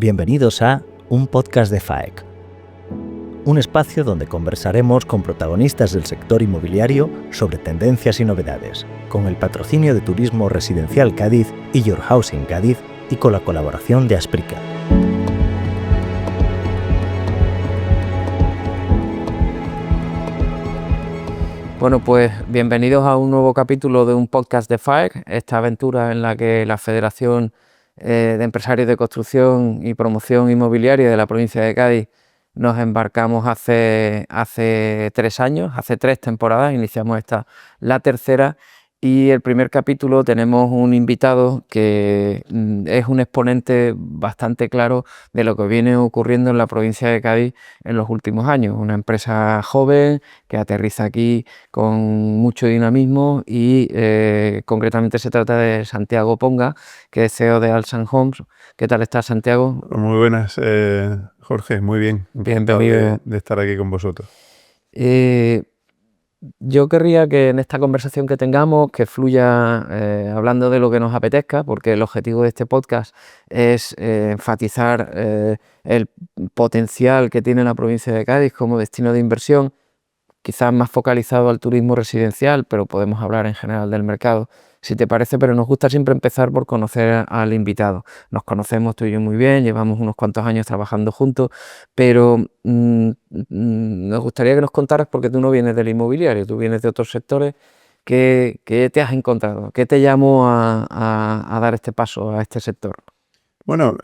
Bienvenidos a un podcast de FAEC, un espacio donde conversaremos con protagonistas del sector inmobiliario sobre tendencias y novedades, con el patrocinio de Turismo Residencial Cádiz y Your Housing Cádiz y con la colaboración de Asprica. Bueno, pues bienvenidos a un nuevo capítulo de un podcast de FAEC, esta aventura en la que la Federación de Empresarios de Construcción y Promoción Inmobiliaria de la provincia de Cádiz nos embarcamos hace 3 años, hace 3 temporadas, iniciamos la tercera, y el primer capítulo tenemos un invitado que es un exponente bastante claro de lo que viene ocurriendo en la provincia de Cádiz en los últimos años. Una empresa joven que aterriza aquí con mucho dinamismo y concretamente se trata de Santiago Ponga, que es CEO de Alsan Homes. ¿Qué tal estás, Santiago? Muy buenas, Jorge, muy bien. Bienvenido. De estar aquí con vosotros. Yo querría que en esta conversación que tengamos, que fluya hablando de lo que nos apetezca, porque el objetivo de este podcast es enfatizar el potencial que tiene la provincia de Cádiz como destino de inversión, quizás más focalizado al turismo residencial, pero podemos hablar en general del mercado, si te parece, pero nos gusta siempre empezar por conocer al invitado. Nos conocemos tú y yo muy bien, llevamos unos cuantos años trabajando juntos, pero nos gustaría que nos contaras, porque tú no vienes del inmobiliario, tú vienes de otros sectores. ¿Qué te has encontrado? ¿Qué te llamó a dar este paso a este sector? Bueno,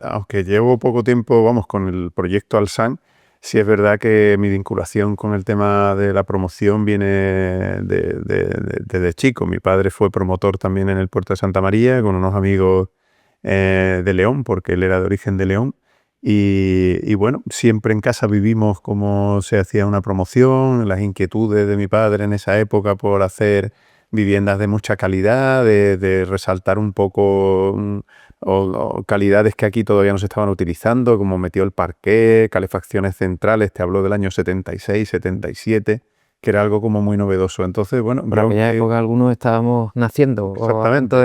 aunque llevo poco tiempo, con el proyecto Alsan, sí es verdad que mi vinculación con el tema de la promoción viene desde chico. Mi padre fue promotor también en el puerto de Santa María con unos amigos de León, porque él era de origen de León. Y bueno, siempre en casa vivimos cómo se hacía una promoción, las inquietudes de mi padre en esa época por hacer viviendas de mucha calidad, de resaltar un poco o calidades que aquí todavía no se estaban utilizando, como metió el parqué, calefacciones centrales, te hablo del año 76, 77, que era algo como muy novedoso. Entonces, bueno... Por aquella época algunos estábamos naciendo. Exactamente,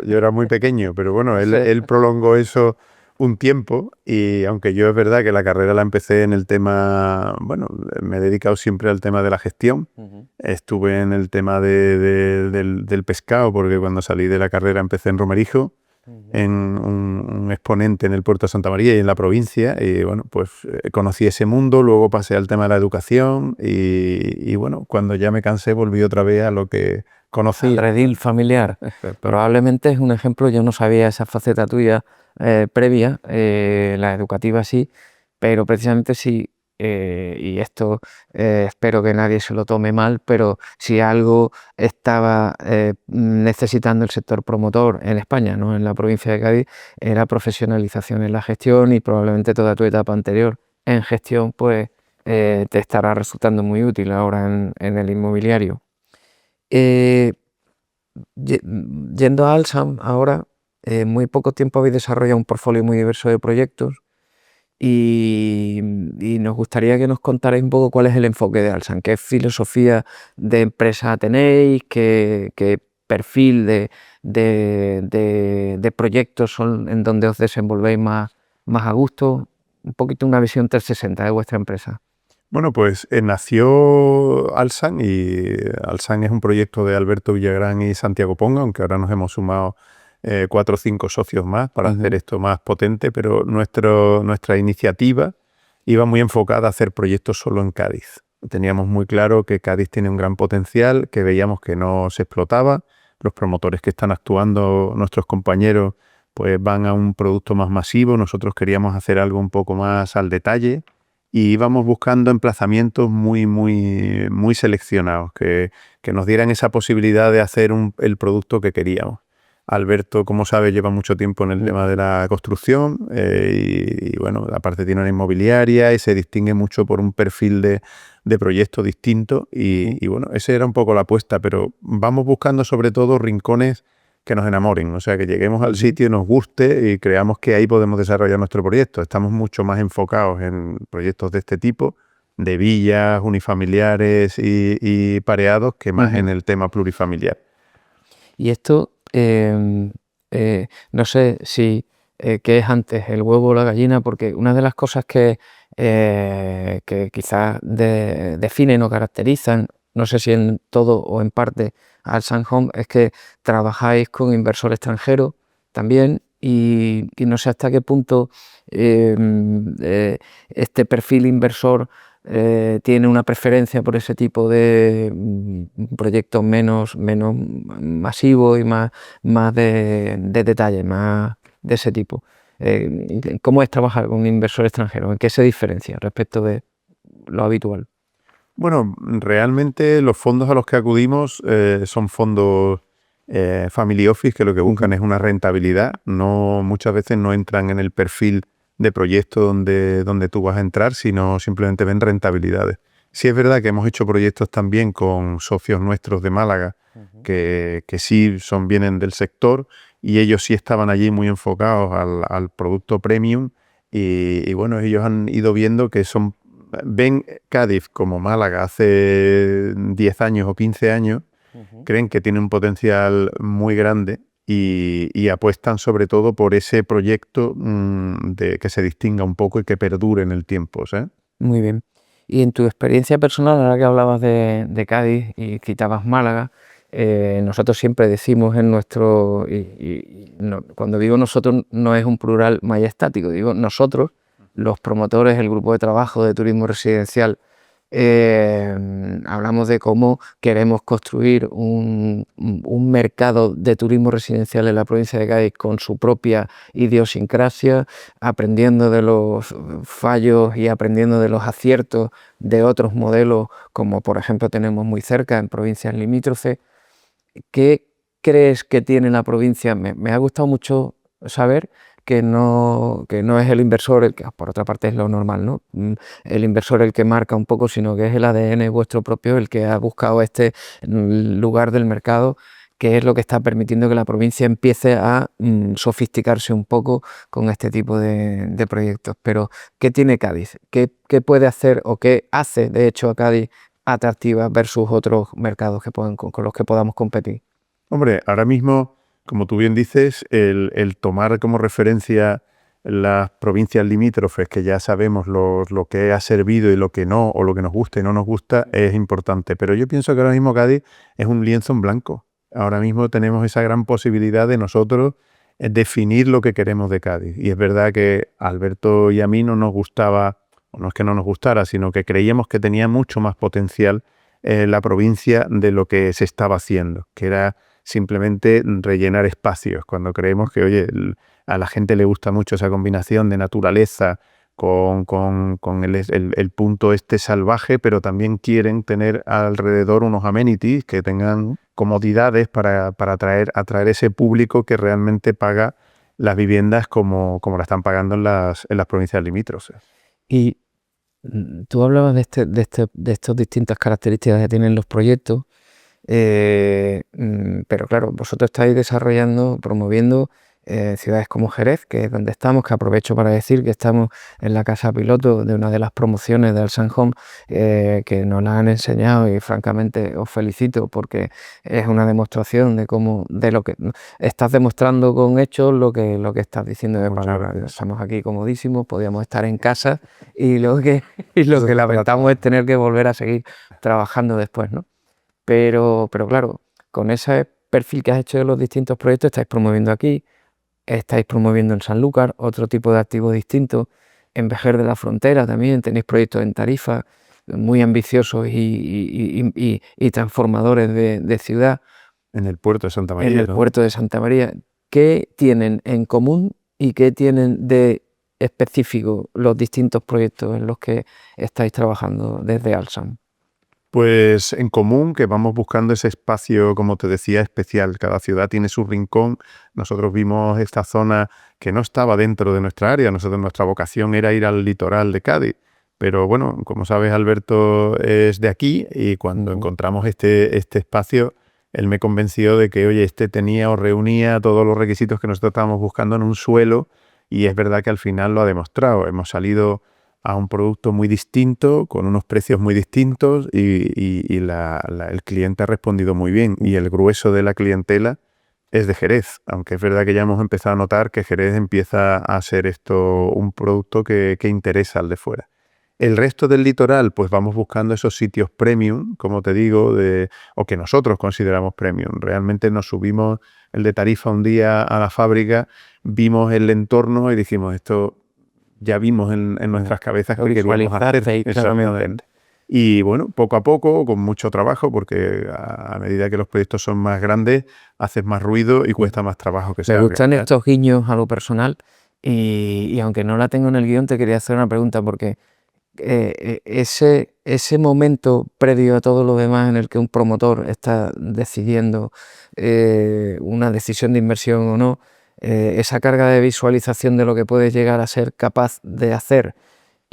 yo era muy pequeño, pero bueno, él prolongó eso un tiempo, y aunque yo es verdad que la carrera la empecé en el tema, me he dedicado siempre al tema de la gestión. Estuve en el tema del pescado, porque cuando salí de la carrera empecé en Romerijo, en un exponente en el puerto de Santa María y en la provincia, y bueno, pues conocí ese mundo, luego pasé al tema de la educación y bueno, cuando ya me cansé volví otra vez a lo que conocí. El redil familiar. Probablemente es un ejemplo, yo no sabía esa faceta tuya previa, la educativa sí, pero precisamente sí, y esto espero que nadie se lo tome mal, pero si algo estaba necesitando el sector promotor en España, no en la provincia de Cádiz, era profesionalización en la gestión, y probablemente toda tu etapa anterior en gestión pues te estará resultando muy útil ahora en el inmobiliario. Yendo a Alsan ahora, en muy poco tiempo habéis desarrollado un portfolio muy diverso de proyectos, y nos gustaría que nos contarais un poco cuál es el enfoque de Alsan, qué filosofía de empresa tenéis, qué perfil de proyectos son en donde os desenvolvéis más a gusto, un poquito una visión 360 de vuestra empresa. Bueno, pues nació Alsan, y Alsan es un proyecto de Alberto Villagrán y Santiago Ponga, aunque ahora nos hemos sumado 4 o 5 socios más para hacer esto más potente, pero nuestra iniciativa iba muy enfocada a hacer proyectos solo en Cádiz. Teníamos muy claro que Cádiz tiene un gran potencial, que veíamos que no se explotaba. Los promotores que están actuando, nuestros compañeros, pues van a un producto más masivo. Nosotros queríamos hacer algo un poco más al detalle, y íbamos buscando emplazamientos muy, muy, muy seleccionados, que nos dieran esa posibilidad de hacer el producto que queríamos. Alberto, como sabes, lleva mucho tiempo en el tema de la construcción, y bueno, aparte tiene una inmobiliaria y se distingue mucho por un perfil de proyecto distinto, y bueno, esa era un poco la apuesta, pero vamos buscando sobre todo rincones que nos enamoren, o sea, que lleguemos al sitio y nos guste y creamos que ahí podemos desarrollar nuestro proyecto. Estamos mucho más enfocados en proyectos de este tipo, de villas, unifamiliares y pareados, que más en el tema plurifamiliar. Y esto, no sé si ¿qué es antes, el huevo o la gallina? Porque una de las cosas que quizás definen o caracterizan, no sé si en todo o en parte, Alsan Home, es que trabajáis con inversor extranjero también y no sé hasta qué punto este perfil inversor tiene una preferencia por ese tipo de proyectos menos masivos y más de detalle, más de ese tipo. ¿Cómo es trabajar con un inversor extranjero? ¿En qué se diferencia respecto de lo habitual? Bueno, realmente los fondos a los que acudimos son fondos family office que lo que buscan es una rentabilidad. No, muchas veces no entran en el perfil de proyecto donde tú vas a entrar, sino simplemente ven rentabilidades. Sí es verdad que hemos hecho proyectos también con socios nuestros de Málaga que sí vienen del sector y ellos sí estaban allí muy enfocados al producto premium y bueno, ellos han ido viendo que ven Cádiz como Málaga hace 10 años o 15 años, creen que tiene un potencial muy grande y apuestan sobre todo por ese proyecto de que se distinga un poco y que perdure en el tiempo, ¿sabes? Muy bien. Y en tu experiencia personal, ahora que hablabas de Cádiz y citabas Málaga, nosotros siempre decimos en nuestro, cuando digo nosotros no es un plural majestático, digo nosotros, los promotores, el grupo de trabajo de turismo residencial, hablamos de cómo queremos construir un mercado de turismo residencial en la provincia de Cádiz con su propia idiosincrasia, aprendiendo de los fallos y aprendiendo de los aciertos de otros modelos, como por ejemplo tenemos muy cerca en provincias limítrofes. ¿Qué crees que tiene la provincia? Me ha gustado mucho saber que no es el inversor el que, por otra parte es lo normal, ¿no? El inversor el que marca un poco, sino que es el ADN vuestro propio el que ha buscado este lugar del mercado, que es lo que está permitiendo que la provincia empiece a sofisticarse un poco con este tipo de proyectos. Pero, ¿qué tiene Cádiz? ¿Qué puede hacer o qué hace, de hecho, a Cádiz atractiva versus otros mercados que con los que podamos competir? Hombre, ahora mismo, como tú bien dices, el tomar como referencia las provincias limítrofes, que ya sabemos lo que ha servido y lo que no, o lo que nos gusta y no nos gusta, es importante. Pero yo pienso que ahora mismo Cádiz es un lienzo en blanco. Ahora mismo tenemos esa gran posibilidad de nosotros definir lo que queremos de Cádiz. Y es verdad que a Alberto y a mí no nos gustaba, o no es que no nos gustara, sino que creíamos que tenía mucho más potencial la provincia de lo que se estaba haciendo, que era simplemente rellenar espacios, cuando creemos que, oye, a la gente le gusta mucho esa combinación de naturaleza con el punto este salvaje, pero también quieren tener alrededor unos amenities que tengan comodidades para atraer ese público que realmente paga las viviendas como la están pagando en las provincias limítrofes. Y tú hablabas de estas distintas características que tienen los proyectos, pero claro, vosotros estáis desarrollando, promoviendo ciudades como Jerez, que es donde estamos, que aprovecho para decir que estamos en la casa piloto de una de las promociones del Alsan Home, que nos la han enseñado y francamente os felicito porque es una demostración de lo que estás demostrando con hechos lo que estás diciendo de palabras. Estamos aquí comodísimos, podíamos estar en casa y lo que lamentamos es tener que volver a seguir trabajando después, ¿no? Pero claro, con ese perfil que has hecho de los distintos proyectos, estáis promoviendo aquí, estáis promoviendo en Sanlúcar otro tipo de activos distintos, en Vejer de la Frontera también tenéis proyectos en Tarifa muy ambiciosos y transformadores de ciudad. En el puerto de Santa María. En el puerto de Santa María. ¿Qué tienen en común y qué tienen de específico los distintos proyectos en los que estáis trabajando desde Alsan? Pues en común que vamos buscando ese espacio, como te decía, especial. Cada ciudad tiene su rincón. Nosotros vimos esta zona que no estaba dentro de nuestra área. Nuestra vocación era ir al litoral de Cádiz. Pero bueno, como sabes, Alberto es de aquí y cuando encontramos este espacio, él me convenció de que, oye, tenía o reunía todos los requisitos que nosotros estábamos buscando en un suelo y es verdad que al final lo ha demostrado. Hemos salido a un producto muy distinto, con unos precios muy distintos y el cliente ha respondido muy bien. Y el grueso de la clientela es de Jerez, aunque es verdad que ya hemos empezado a notar que Jerez empieza a ser esto un producto que interesa al de fuera. El resto del litoral, pues vamos buscando esos sitios premium, como te digo, o que nosotros consideramos premium. Realmente nos subimos el de Tarifa un día a la fábrica, vimos el entorno y dijimos, esto ya vimos en nuestras cabezas que queríamos hacer. Exactamente. Y bueno, poco a poco, con mucho trabajo, porque a medida que los proyectos son más grandes, haces más ruido y cuesta más trabajo que sea. Me gustan estos guiños a lo personal y aunque no la tengo en el guión, te quería hacer una pregunta porque ese momento previo a todo lo demás en el que un promotor está decidiendo una decisión de inversión o no, esa carga de visualización de lo que puedes llegar a ser capaz de hacer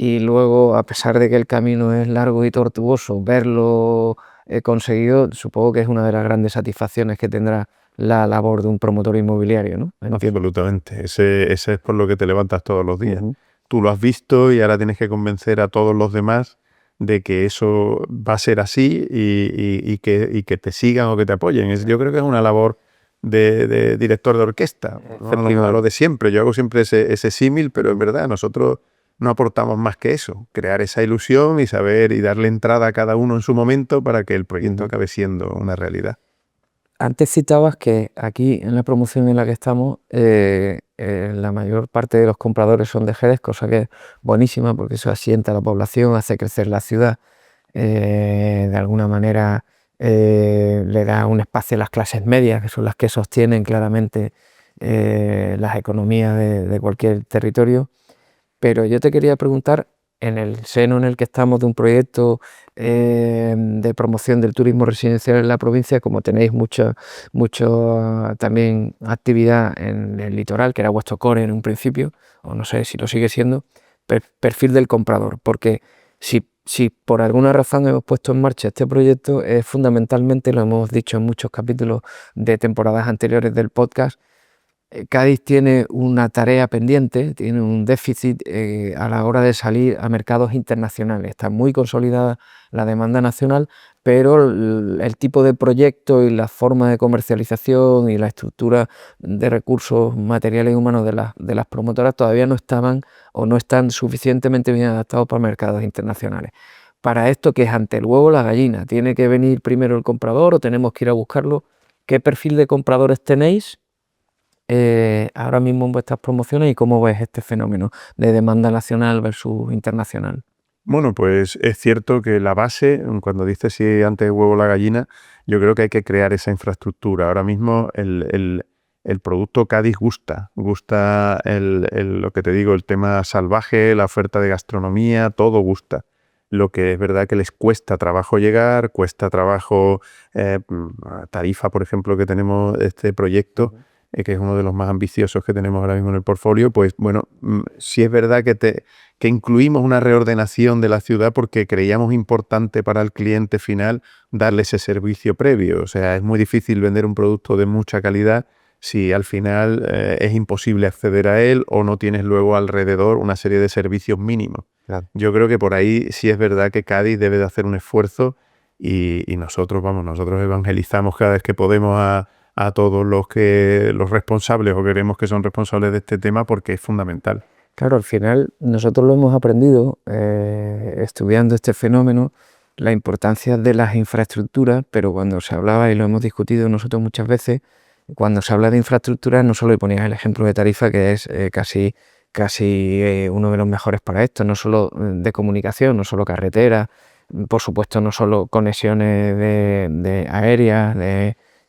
y luego, a pesar de que el camino es largo y tortuoso, verlo conseguido, supongo que es una de las grandes satisfacciones que tendrá la labor de un promotor inmobiliario, ¿no? Absolutamente. Ese es por lo que te levantas todos los días. Tú lo has visto y ahora tienes que convencer a todos los demás de que eso va a ser así y que te sigan o que te apoyen. Yo creo que es una labor de director de orquesta, no lo de siempre. Yo hago siempre ese símil, pero en verdad nosotros no aportamos más que eso, crear esa ilusión y saber y darle entrada a cada uno en su momento para que el proyecto acabe siendo una realidad. Antes citabas que aquí en la promoción en la que estamos, la mayor parte de los compradores son de Jerez, cosa que es buenísima porque eso asienta a la población, hace crecer la ciudad, de alguna manera le da un espacio a las clases medias, que son las que sostienen claramente las economías de cualquier territorio. Pero yo te quería preguntar, en el seno en el que estamos de un proyecto de promoción del turismo residencial en la provincia, como tenéis mucha también actividad en el litoral, que era vuestro core en un principio, o no sé si lo sigue siendo, perfil del comprador, porque si por alguna razón hemos puesto en marcha este proyecto, es fundamentalmente, lo hemos dicho en muchos capítulos de temporadas anteriores del podcast, Cádiz tiene una tarea pendiente, tiene un déficit a la hora de salir a mercados internacionales. Está muy consolidada la demanda nacional, pero el tipo de proyecto y la forma de comercialización y la estructura de recursos materiales y humanos de las promotoras todavía no estaban o no están suficientemente bien adaptados para mercados internacionales. Para esto, que es ante el huevo o la gallina, ¿tiene que venir primero el comprador o tenemos que ir a buscarlo? ¿Qué perfil de compradores tenéis ahora mismo en vuestras promociones y cómo ves este fenómeno de demanda nacional versus internacional? Bueno, pues es cierto que la base, cuando dices si antes el huevo o la gallina, yo creo que hay que crear esa infraestructura. Ahora mismo el producto Cádiz gusta lo que te digo, el tema salvaje, la oferta de gastronomía, todo gusta. Lo que es verdad que les cuesta trabajo llegar, cuesta trabajo Tarifa, por ejemplo, que tenemos este proyecto, que es uno de los más ambiciosos que tenemos ahora mismo en el portfolio, pues bueno, sí es verdad que incluimos una reordenación de la ciudad porque creíamos importante para el cliente final darle ese servicio previo. O sea, es muy difícil vender un producto de mucha calidad si al final es imposible acceder a él o no tienes luego alrededor una serie de servicios mínimos. Claro. Yo creo que por ahí sí es verdad que Cádiz debe de hacer un esfuerzo y nosotros evangelizamos cada vez que podemos a todos los responsables o queremos que son responsables de este tema porque es fundamental. Claro, al final nosotros lo hemos aprendido estudiando este fenómeno, la importancia de las infraestructuras, pero cuando se hablaba, y lo hemos discutido nosotros muchas veces, cuando se habla de infraestructuras no solo ponías el ejemplo de Tarifa, que es casi uno de los mejores para esto, no solo de comunicación, no solo carreteras, por supuesto no solo conexiones de aéreas,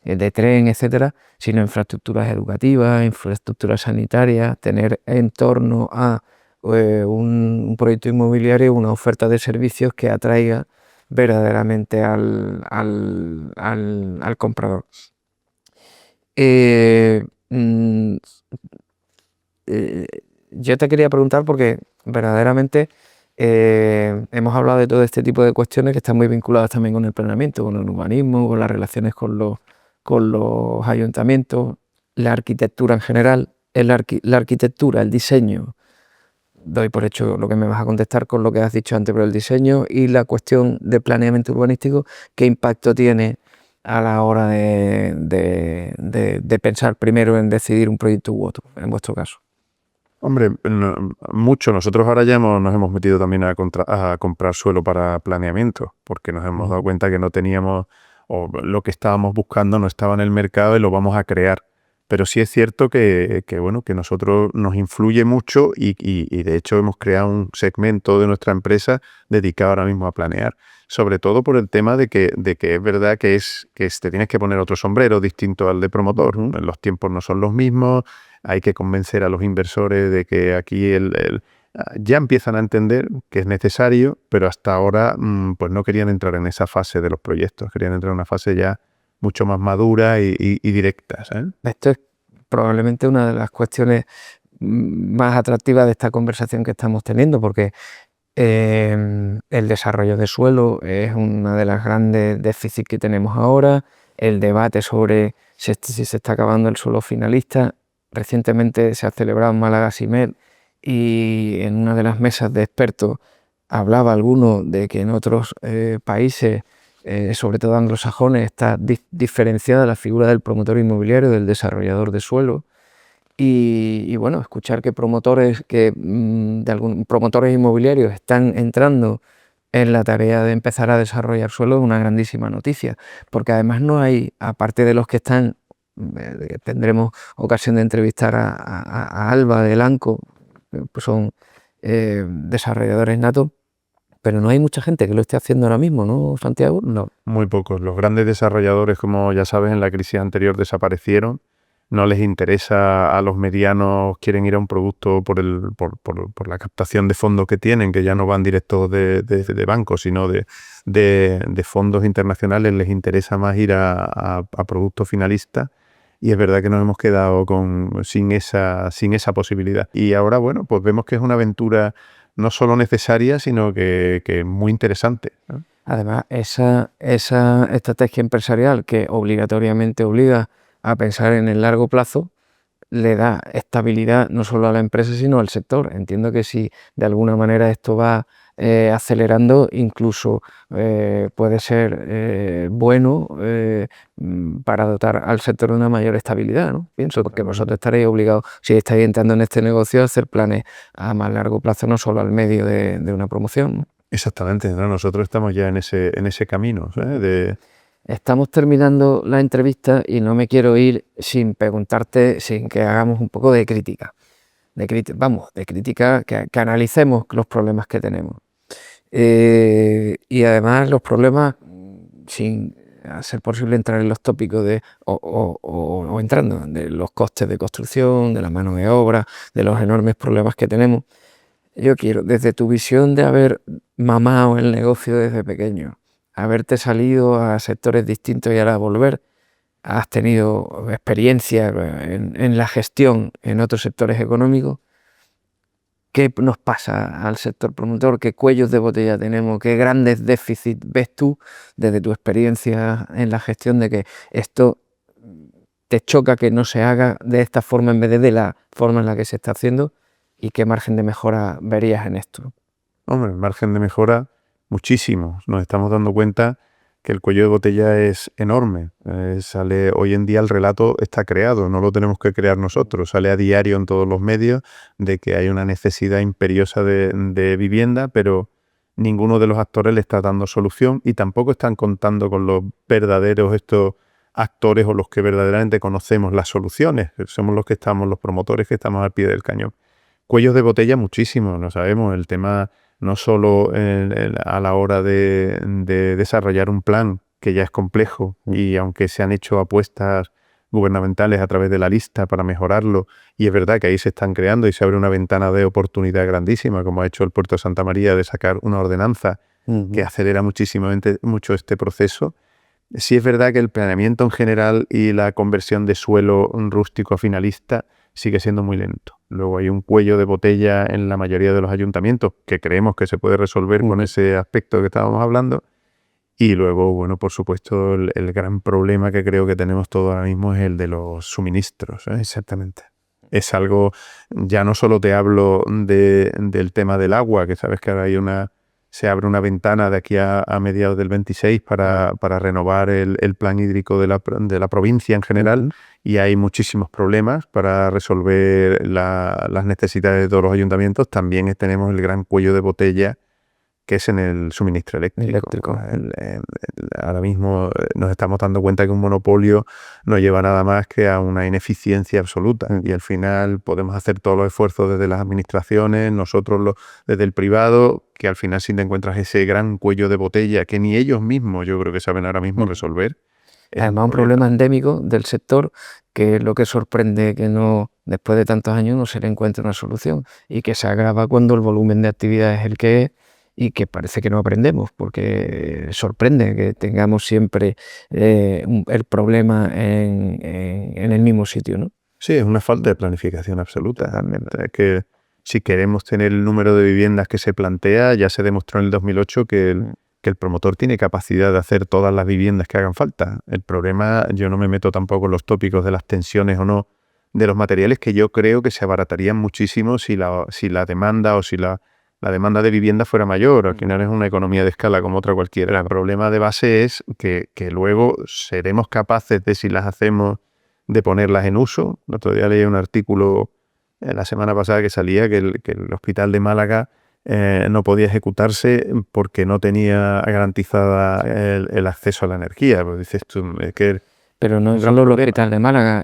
de tren, etcétera, sino infraestructuras educativas, infraestructuras sanitarias, tener en torno a un proyecto inmobiliario una oferta de servicios que atraiga verdaderamente al comprador. Yo te quería preguntar porque verdaderamente hemos hablado de todo este tipo de cuestiones que están muy vinculadas también con el planeamiento, con el urbanismo, con las relaciones con los ayuntamientos, la arquitectura en general, la arquitectura, el diseño. Doy por hecho lo que me vas a contestar con lo que has dicho antes, pero el diseño y la cuestión de planeamiento urbanístico, ¿qué impacto tiene a la hora de pensar primero en decidir un proyecto u otro, en vuestro caso? Hombre, mucho. Nosotros ahora ya nos hemos metido también a comprar suelo para planeamiento, porque nos hemos dado cuenta que no teníamos, o lo que estábamos buscando no estaba en el mercado y lo vamos a crear. Pero sí es cierto bueno, que nosotros nos influye mucho y de hecho hemos creado un segmento de nuestra empresa dedicado ahora mismo a planear. Sobre todo por el tema de que es verdad que te tienes que poner otro sombrero distinto al de promotor. Los tiempos no son los mismos. Hay que convencer a los inversores de que aquí ya empiezan a entender que es necesario, pero hasta ahora pues no querían entrar en esa fase de los proyectos, querían entrar en una fase ya mucho más madura y directa, ¿sabes? Esto es probablemente una de las cuestiones más atractivas de esta conversación que estamos teniendo, porque el desarrollo de suelo es una de las grandes déficits que tenemos ahora. El debate sobre si se está acabando el suelo finalista. Recientemente se ha celebrado en Málaga Simed y en una de las mesas de expertos hablaba alguno de que en otros países, sobre todo anglosajones, está diferenciada la figura del promotor inmobiliario del desarrollador de suelo. Y bueno, escuchar que promotores inmobiliarios están entrando en la tarea de empezar a desarrollar suelo es una grandísima noticia, porque además no hay, aparte de los que están, tendremos ocasión de entrevistar a Alba de Lanco, pues son desarrolladores natos, pero no hay mucha gente que lo esté haciendo ahora mismo, ¿no, Santiago? No. Muy pocos. Los grandes desarrolladores, como ya sabes, en la crisis anterior desaparecieron. No les interesa, a los medianos quieren ir a un producto por la captación de fondos que tienen, que ya no van directos de bancos, sino de fondos internacionales. Les interesa más ir a productos finalistas. Y es verdad que nos hemos quedado sin esa posibilidad. Y ahora, bueno, pues vemos que es una aventura no solo necesaria, sino que muy interesante, ¿no? Además, esa estrategia empresarial que obligatoriamente obliga a pensar en el largo plazo, le da estabilidad no solo a la empresa, sino al sector. Entiendo que si de alguna manera esto va acelerando, incluso puede ser bueno para dotar al sector de una mayor estabilidad, ¿no? Pienso, porque vosotros estaréis obligados, si estáis entrando en este negocio, a hacer planes a más largo plazo, no solo al medio de una promoción, ¿no? Exactamente, ¿no? Nosotros estamos ya en ese camino, ¿sabes? Estamos terminando la entrevista y no me quiero ir sin preguntarte, sin que hagamos un poco de crítica. De crítica, que analicemos los problemas que tenemos. Y además los problemas, sin ser posible entrar en los tópicos o entrando de los costes de construcción, de la mano de obra, de los enormes problemas que tenemos. Yo quiero, desde tu visión de haber mamado el negocio desde pequeño, haberte salido a sectores distintos y ahora volver, has tenido experiencia en la gestión en otros sectores económicos. ¿Qué nos pasa al sector promotor? ¿Qué cuellos de botella tenemos? ¿Qué grandes déficits ves tú desde tu experiencia en la gestión de que esto te choca que no se haga de esta forma en vez de la forma en la que se está haciendo? ¿Y qué margen de mejora verías en esto? Hombre, margen de mejora muchísimo. Nos estamos dando cuenta que el cuello de botella es enorme. Hoy en día el relato está creado, no lo tenemos que crear nosotros. Sale a diario en todos los medios de que hay una necesidad imperiosa de vivienda, pero ninguno de los actores le está dando solución y tampoco están contando con los verdaderos actores o los que verdaderamente conocemos las soluciones. Somos los promotores que estamos al pie del cañón. Cuellos de botella muchísimo, no sabemos. El tema no solo a la hora de desarrollar un plan, que ya es complejo, y aunque se han hecho apuestas gubernamentales a través de la lista para mejorarlo, y es verdad que ahí se están creando y se abre una ventana de oportunidad grandísima, como ha hecho el Puerto de Santa María, de sacar una ordenanza que acelera mucho este proceso. Sí es verdad que el planeamiento en general y la conversión de suelo rústico a finalista sigue siendo muy lento. Luego hay un cuello de botella en la mayoría de los ayuntamientos que creemos que se puede resolver con ese aspecto que estábamos hablando. Y luego, bueno, por supuesto, el gran problema que creo que tenemos todos ahora mismo es el de los suministros, ¿eh? Exactamente. Es algo, ya no solo te hablo del tema del agua, que sabes que ahora hay una se abre una ventana de aquí a mediados del 26 para renovar el plan hídrico de la provincia en general, y hay muchísimos problemas para resolver las necesidades de todos los ayuntamientos. También tenemos el gran cuello de botella que es en el suministro eléctrico. Ahora mismo nos estamos dando cuenta que un monopolio no lleva nada más que a una ineficiencia absoluta, y al final podemos hacer todos los esfuerzos desde las administraciones, nosotros desde el privado, que al final si te encuentras ese gran cuello de botella que ni ellos mismos yo creo que saben ahora mismo resolver. Además, un problema endémico del sector, que es lo que sorprende que no, después de tantos años, no se le encuentre una solución, y que se agrava cuando el volumen de actividad es el que es, y que parece que no aprendemos, porque sorprende que tengamos siempre el problema en el mismo sitio, ¿no? Sí, es una falta de planificación absoluta. Realmente. Que si queremos tener el número de viviendas que se plantea, ya se demostró en el 2008 que el promotor tiene capacidad de hacer todas las viviendas que hagan falta. El problema, yo no me meto tampoco en los tópicos de las tensiones o no de los materiales, que yo creo que se abaratarían muchísimo si la demanda o si la demanda de vivienda fuera mayor. Al final es una economía de escala como otra cualquiera. El problema de base es que luego seremos capaces de, si las hacemos, de ponerlas en uso. El otro día leí un artículo la semana pasada que salía que el hospital de Málaga no podía ejecutarse porque no tenía garantizada el acceso a la energía. Pues dices tú, Pero no es solo el hospital de Málaga.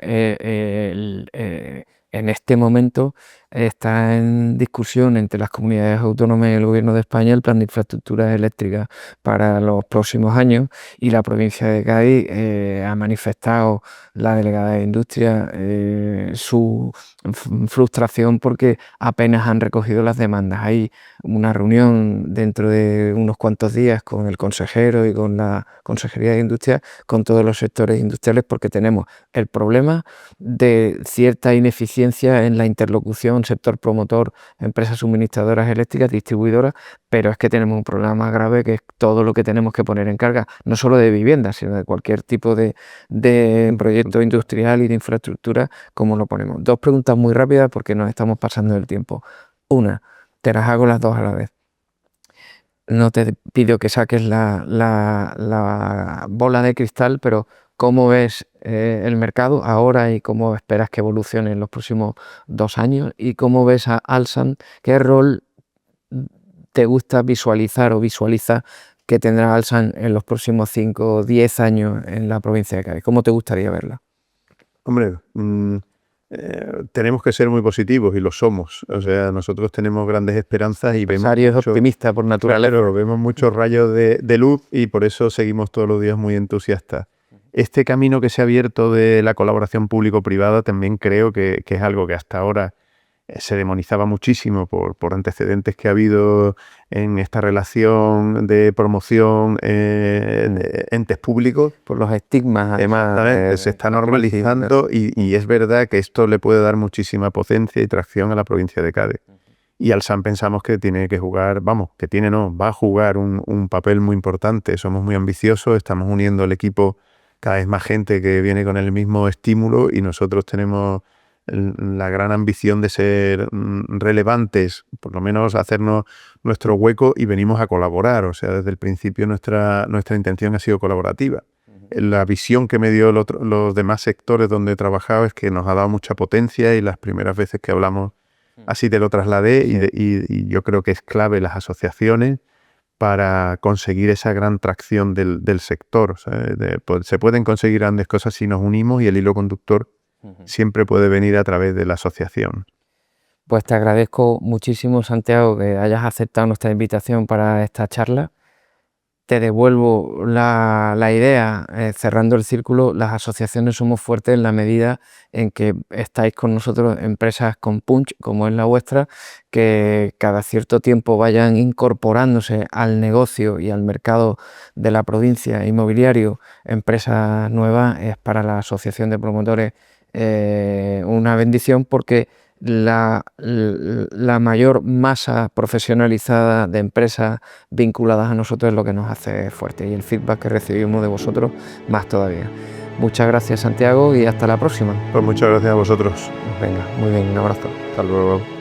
En este momento está en discusión entre las comunidades autónomas y el Gobierno de España el plan de infraestructuras eléctricas para los próximos años, y la provincia de Cádiz ha manifestado, la delegada de Industria, su frustración porque apenas han recogido las demandas. Hay una reunión dentro de unos cuantos días con el consejero y con la Consejería de Industria, con todos los sectores industriales, porque tenemos el problema de cierta ineficiencia en la interlocución sector promotor, empresas suministradoras eléctricas, distribuidoras, pero es que tenemos un problema más grave, que es todo lo que tenemos que poner en carga, no solo de viviendas, sino de cualquier tipo de proyecto industrial y de infraestructura, como lo ponemos. Dos preguntas muy rápidas porque nos estamos pasando del tiempo. Una, te las hago las dos a la vez. No te pido que saques la bola de cristal, pero ¿cómo ves el mercado ahora y cómo esperas que evolucione en los próximos 2 años? ¿Y cómo ves a Alsan? ¿Qué rol te gusta visualizar o visualiza que tendrá Alsan en los próximos 5 o 10 años en la provincia de Cádiz? ¿Cómo te gustaría verla? Hombre, tenemos que ser muy positivos, y lo somos. O sea, nosotros tenemos grandes esperanzas y vemos... Mario es optimista por naturaleza. Claro, vemos muchos rayos de luz, y por eso seguimos todos los días muy entusiastas. Este camino que se ha abierto de la colaboración público-privada también creo que es algo que hasta ahora se demonizaba muchísimo por antecedentes que ha habido en esta relación de promoción de entes públicos. Por los estigmas, además. Se está normalizando, y es verdad que esto le puede dar muchísima potencia y tracción a la provincia de Cádiz. Y Alsan pensamos que tiene que jugar, va a jugar un papel muy importante. Somos muy ambiciosos, estamos uniendo el equipo, cada vez más gente que viene con el mismo estímulo, y nosotros tenemos la gran ambición de ser relevantes, por lo menos hacernos nuestro hueco, y venimos a colaborar. O sea, desde el principio nuestra intención ha sido colaborativa. La visión que me dio los demás sectores donde he trabajado es que nos ha dado mucha potencia, y las primeras veces que hablamos así te lo trasladé, y yo creo que es clave las asociaciones para conseguir esa gran tracción del sector. O sea, se pueden conseguir grandes cosas si nos unimos, y el hilo conductor siempre puede venir a través de la asociación. Pues te agradezco muchísimo, Santiago, que hayas aceptado nuestra invitación para esta charla. Te devuelvo la idea, cerrando el círculo. Las asociaciones somos fuertes en la medida en que estáis con nosotros, empresas con punch, como es la vuestra, que cada cierto tiempo vayan incorporándose al negocio y al mercado de la provincia inmobiliario empresas nuevas. Es para la Asociación de Promotores una bendición, porque la mayor masa profesionalizada de empresas vinculadas a nosotros es lo que nos hace fuerte, y el feedback que recibimos de vosotros más todavía. Muchas gracias, Santiago, y hasta la próxima. Pues muchas gracias a vosotros. Venga, muy bien, un abrazo. Hasta luego.